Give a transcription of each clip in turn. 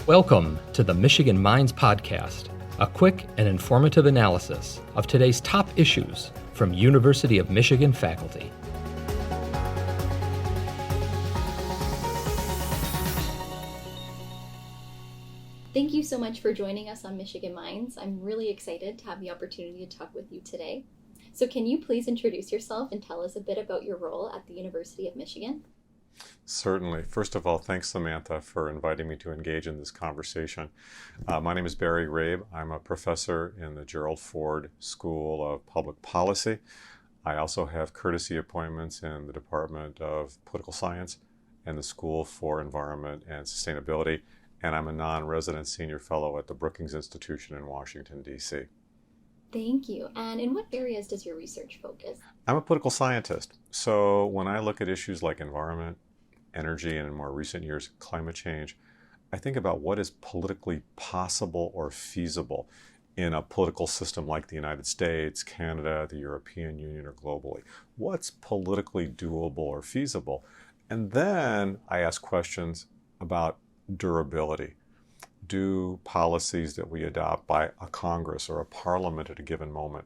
Welcome to the Michigan Minds Podcast, a quick and informative analysis of today's top issues from University of Michigan faculty. Thank you so much for joining us on Michigan Minds. I'm really excited to have the opportunity to talk with you today. So can you please introduce yourself and tell us a bit about your role at the University of Michigan? Certainly. First of all, thanks, Samantha, for inviting me to engage in this conversation. My name is Rabe. I'm a professor in the Gerald Ford School of Public Policy. I also have courtesy appointments in the Department of Political Science and the School for Environment and Sustainability, and I'm a non-resident senior fellow at the Brookings Institution in Washington, D.C. Thank you. And in what areas does your research focus? I'm a political scientist. So when I look at issues like environment, energy, and in more recent years, climate change, I think about what is politically possible or feasible in a political system like the United States, Canada, the European Union, or globally. What's politically doable or feasible? And then I ask questions about durability. Do policies that we adopt by a Congress or a parliament at a given moment,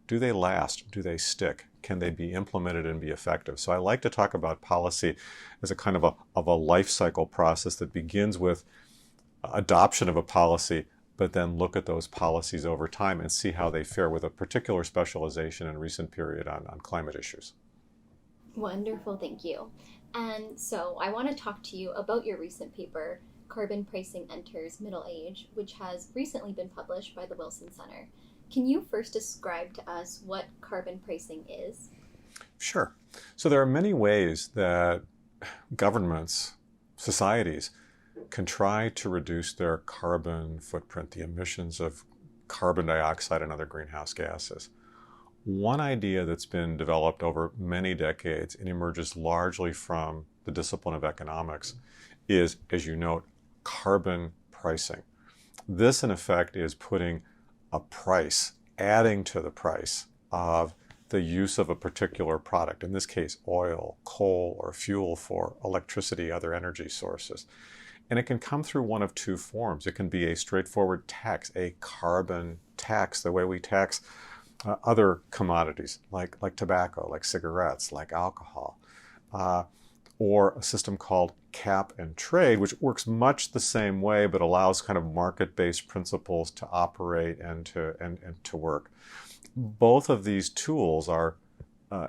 do they last? Do they stick? Can they be implemented and be effective? So I like to talk about policy as a kind of a life cycle process that begins with adoption of a policy, but then look at those policies over time and see how they fare with a particular specialization in recent period on climate issues. Wonderful, thank you. And so I want to talk to you about your recent paper, Carbon Pricing Enters Middle Age, which has recently been published by the Wilson Center. Can you first describe to us what carbon pricing is? Sure. So there are many ways that governments, societies, can try to reduce their carbon footprint, the emissions of carbon dioxide and other greenhouse gases. One idea that's been developed over many decades and emerges largely from the discipline of economics is, as you note, carbon pricing. This, in effect, is putting a price, adding to the price of the use of a particular product, in this case, oil, coal, or fuel for electricity, other energy sources. And it can come through one of two forms. It can be a straightforward tax, a carbon tax, the way we tax other commodities like tobacco, like cigarettes, like alcohol, or a system called cap and trade, which works much the same way but allows kind of market-based principles to operate and to work. Both of these tools are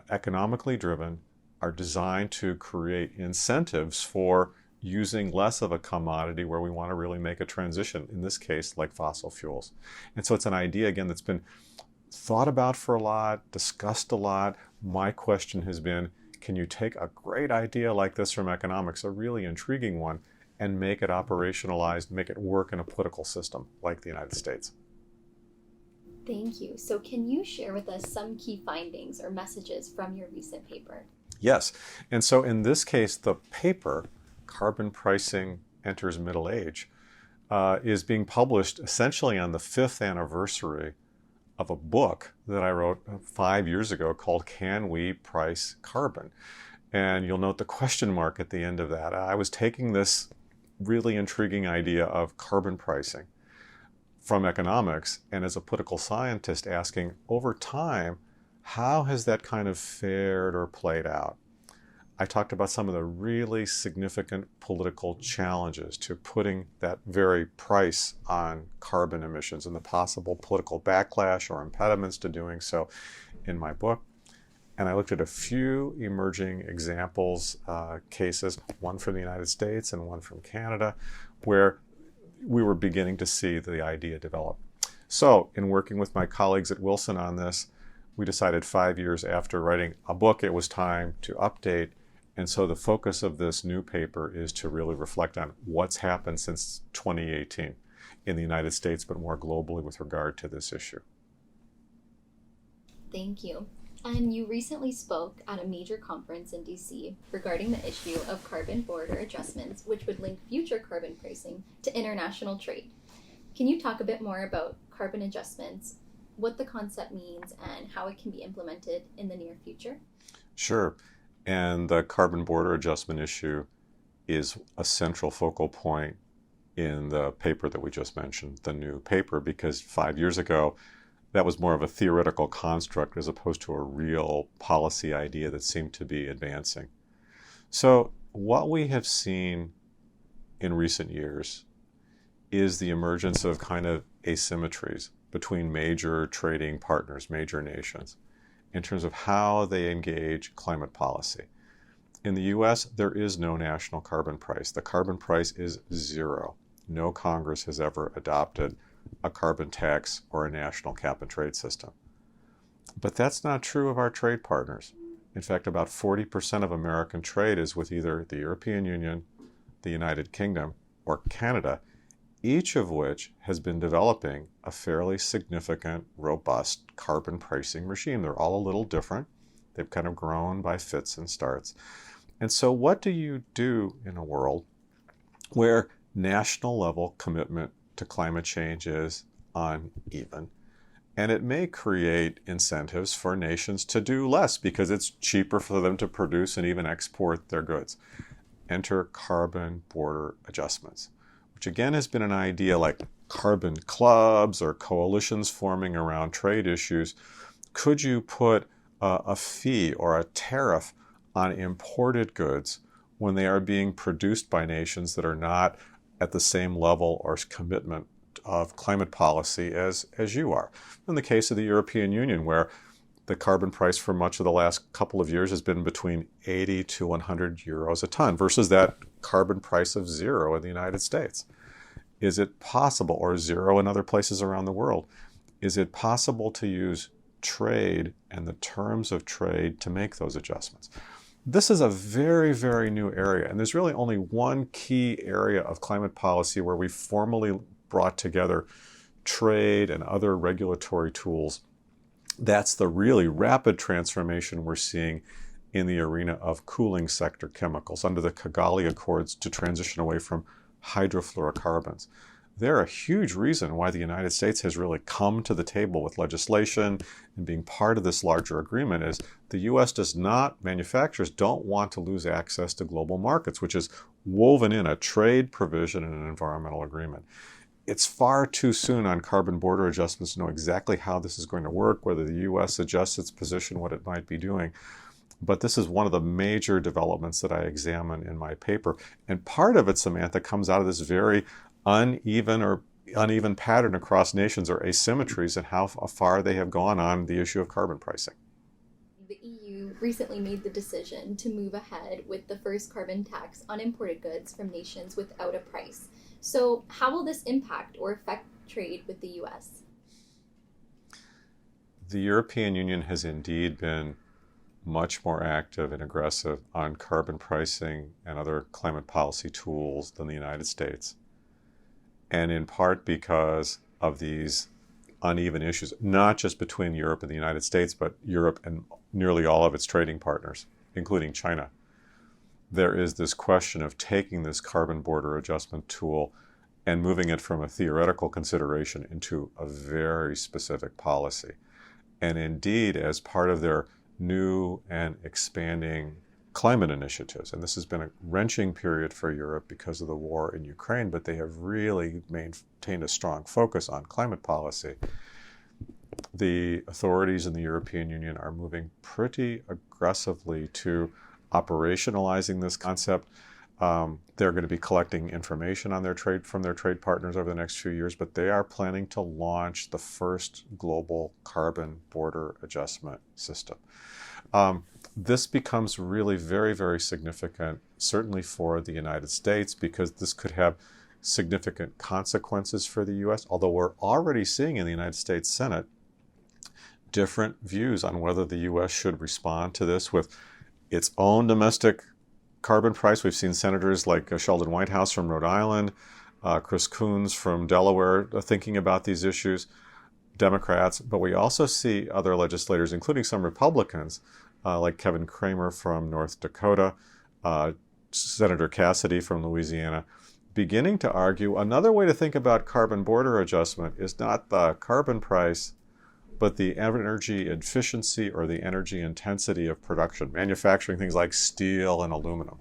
economically driven, are designed to create incentives for using less of a commodity where we want to really make a transition, in this case, like fossil fuels. And so it's an idea, again, that's been thought about for a lot, discussed a lot. My question has been, can you take a great idea like this from economics, a really intriguing one, and make it operationalized, make it work in a political system like the United States? Thank you. So can you share with us some key findings or messages from your recent paper? Yes. And so in this case, the paper, Carbon Pricing Enters Middle Age, is being published essentially on the 5th anniversary of a book that I wrote 5 years ago called Can We Price Carbon? And you'll note the question mark at the end of that. I was taking this really intriguing idea of carbon pricing from economics and as a political scientist asking, over time, how has that kind of fared or played out? I talked about some of the really significant political challenges to putting that very price on carbon emissions and the possible political backlash or impediments to doing so in my book. And I looked at a few emerging examples, cases, one from the United States and one from Canada, where we were beginning to see the idea develop. So in working with my colleagues at Wilson on this, we decided 5 years after writing a book, it was time to update. And so the focus of this new paper is to really reflect on what's happened since 2018 in the United States, but more globally with regard to this issue. Thank you. And you recently spoke at a major conference in DC regarding the issue of carbon border adjustments, which would link future carbon pricing to international trade. Can you talk a bit more about carbon adjustments, what the concept means, and how it can be implemented in the near future? Sure. And the carbon border adjustment issue is a central focal point in the paper that we just mentioned, the new paper, because 5 years ago, that was more of a theoretical construct as opposed to a real policy idea that seemed to be advancing. So what we have seen in recent years is the emergence of kind of asymmetries between major trading partners, major nations, in terms of how they engage climate policy. In the US, there is no national carbon price. The carbon price is zero. No Congress has ever adopted a carbon tax or a national cap and trade system. But that's not true of our trade partners. In fact, about 40% of American trade is with either the European Union, the United Kingdom, or Canada, each of which has been developing a fairly significant, robust carbon pricing regime. They're all a little different. They've kind of grown by fits and starts. And so what do you do in a world where national level commitment to climate change is uneven? And it may create incentives for nations to do less because it's cheaper for them to produce and even export their goods. Enter carbon border adjustments, which again has been an idea like carbon clubs or coalitions forming around trade issues. Could you put a fee or a tariff on imported goods when they are being produced by nations that are not at the same level or commitment of climate policy as you are? In the case of the European Union, where the carbon price for much of the last couple of years has been between 80 to 100 euros a ton versus that carbon price of zero in the United States. Is it possible, or zero in other places around the world, is it possible to use trade and the terms of trade to make those adjustments? This is a very, very new area, and there's really only one key area of climate policy where we formally brought together trade and other regulatory tools. That's the really rapid transformation we're seeing in the arena of cooling sector chemicals under the Kigali Accords to transition away from hydrofluorocarbons. They're a huge reason why the United States has really come to the table with legislation and being part of this larger agreement is the U.S. manufacturers don't want to lose access to global markets, which is woven in a trade provision in an environmental agreement. It's far too soon on carbon border adjustments to know exactly how this is going to work, whether the U.S. adjusts its position, what it might be doing. But this is one of the major developments that I examine in my paper. And part of it, Samantha, comes out of this very uneven pattern across nations or asymmetries in how far they have gone on the issue of carbon pricing. The EU recently made the decision to move ahead with the first carbon tax on imported goods from nations without a price. So how will this impact or affect trade with the U.S.? The European Union has indeed been much more active and aggressive on carbon pricing and other climate policy tools than the United States. And in part because of these uneven issues, not just between Europe and the United States, but Europe and nearly all of its trading partners, including China. There is this question of taking this carbon border adjustment tool and moving it from a theoretical consideration into a very specific policy. And indeed, as part of their new and expanding climate initiatives, and this has been a wrenching period for Europe because of the war in Ukraine, but they have really maintained a strong focus on climate policy. The authorities in the European Union are moving pretty aggressively to operationalizing this concept. They're going to be collecting information on from their trade partners over the next few years, but they are planning to launch the first global carbon border adjustment system. This becomes really very, very significant, certainly for the United States, because this could have significant consequences for the U.S., although we're already seeing in the United States Senate different views on whether the U.S. should respond to this with its own domestic carbon price. We've seen senators like Sheldon Whitehouse from Rhode Island, Chris Coons from Delaware thinking about these issues, Democrats, but we also see other legislators, including some Republicans, like Kevin Cramer from North Dakota, Senator Cassidy from Louisiana, beginning to argue another way to think about carbon border adjustment is not the carbon price, but the energy efficiency or the energy intensity of production, manufacturing things like steel and aluminum.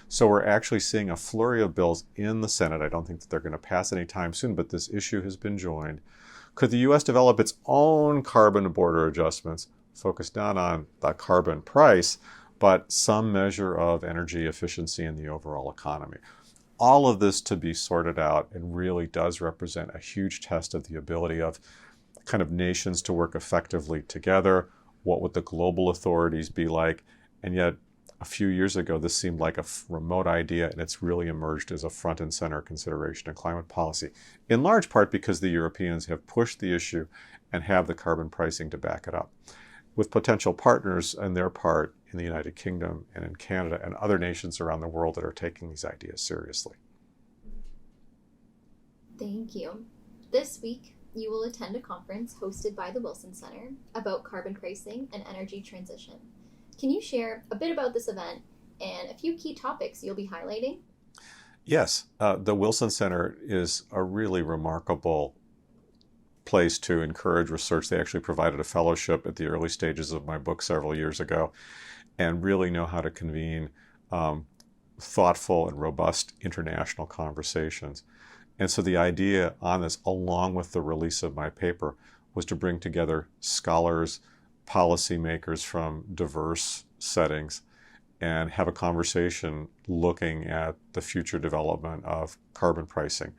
So we're actually seeing a flurry of bills in the Senate. I don't think that they're going to pass anytime soon, but this issue has been joined. Could the U.S. develop its own carbon border adjustments, focused not on the carbon price, but some measure of energy efficiency in the overall economy? All of this to be sorted out, and really does represent a huge test of the ability of kind of nations to work effectively together. What would the global authorities be like? And yet, a few years ago, this seemed like a remote idea, and it's really emerged as a front and center consideration in climate policy, in large part because the Europeans have pushed the issue and have the carbon pricing to back it up, with potential partners on their part in the United Kingdom and in Canada and other nations around the world that are taking these ideas seriously. Thank you. This week, you will attend a conference hosted by the Wilson Center about carbon pricing and energy transition. Can you share a bit about this event and a few key topics you'll be highlighting? Yes, the Wilson Center is a really remarkable place to encourage research. They actually provided a fellowship at the early stages of my book several years ago, and really know how to convene thoughtful and robust international conversations. And so the idea on this, along with the release of my paper, was to bring together scholars, policymakers from diverse settings, and have a conversation looking at the future development of carbon pricing.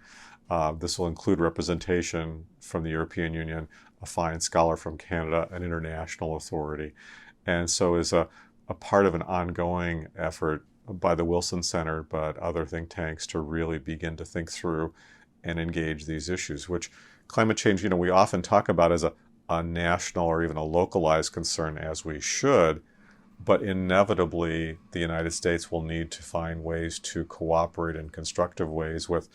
This will include representation from the European Union, a fine scholar from Canada, an international authority. And so is a part of an ongoing effort by the Wilson Center, but other think tanks, to really begin to think through and engage these issues, which climate change, we often talk about as a national or even a localized concern, as we should, but inevitably the United States will need to find ways to cooperate in constructive ways with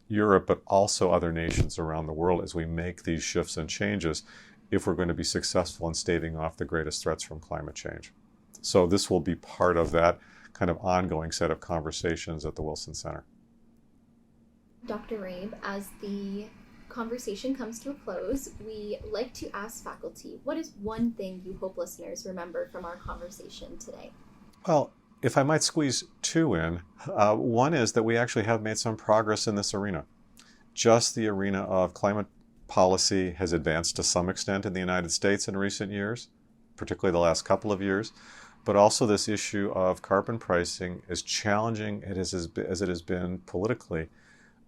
Europe, but also other nations around the world as we make these shifts and changes, if we're going to be successful in staving off the greatest threats from climate change. So this will be part of that kind of ongoing set of conversations at the Wilson Center. Dr. Rabe, as the conversation comes to a close, we like to ask faculty, what is one thing you hope listeners remember from our conversation today? Well, if I might squeeze two in, one is that we actually have made some progress in this arena. Just the arena of climate policy has advanced to some extent in the United States in recent years, particularly the last couple of years, but also this issue of carbon pricing, as challenging as it has been politically,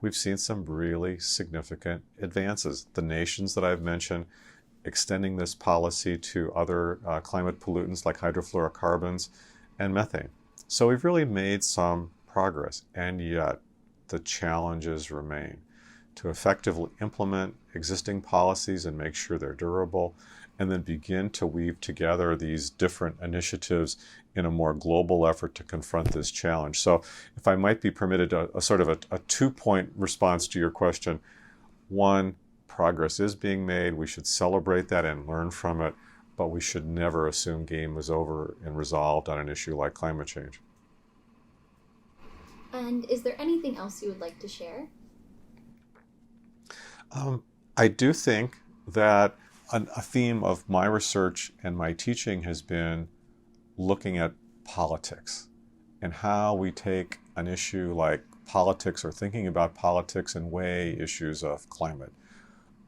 we've seen some really significant advances. The nations that I've mentioned, extending this policy to other climate pollutants like hydrofluorocarbons and methane. So we've really made some progress, and yet the challenges remain to effectively implement existing policies and make sure they're durable, and then begin to weave together these different initiatives in a more global effort to confront this challenge. So if I might be permitted a sort of a two-point response to your question. One, progress is being made. We should celebrate that and learn from it, but we should never assume game is over and resolved on an issue like climate change. And is there anything else you would like to share? I do think that a theme of my research and my teaching has been looking at politics and how we take an issue like politics, or thinking about politics, and weigh issues of climate,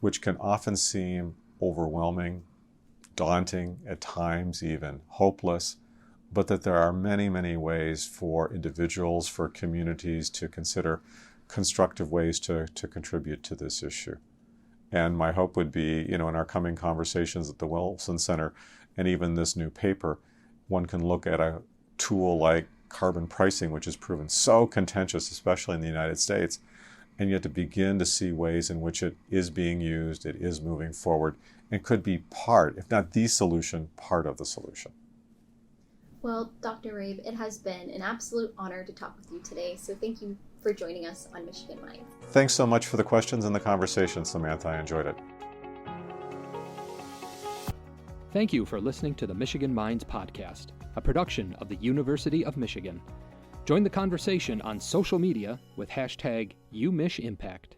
which can often seem overwhelming, daunting, at times even hopeless, but that there are many, many ways for individuals, for communities to consider constructive ways to contribute to this issue. And my hope would be, in our coming conversations at the Wilson Center, and even this new paper, one can look at a tool like carbon pricing, which has proven so contentious, especially in the United States, and yet to begin to see ways in which it is being used, it is moving forward, and could be part, if not the solution, part of the solution. Well, Dr. Rabe, it has been an absolute honor to talk with you today, so thank you for joining us on Michigan Minds. Thanks so much for the questions and the conversation, Samantha. I enjoyed it. Thank you for listening to the Michigan Minds podcast, a production of the University of Michigan. Join the conversation on social media with #UMichImpact.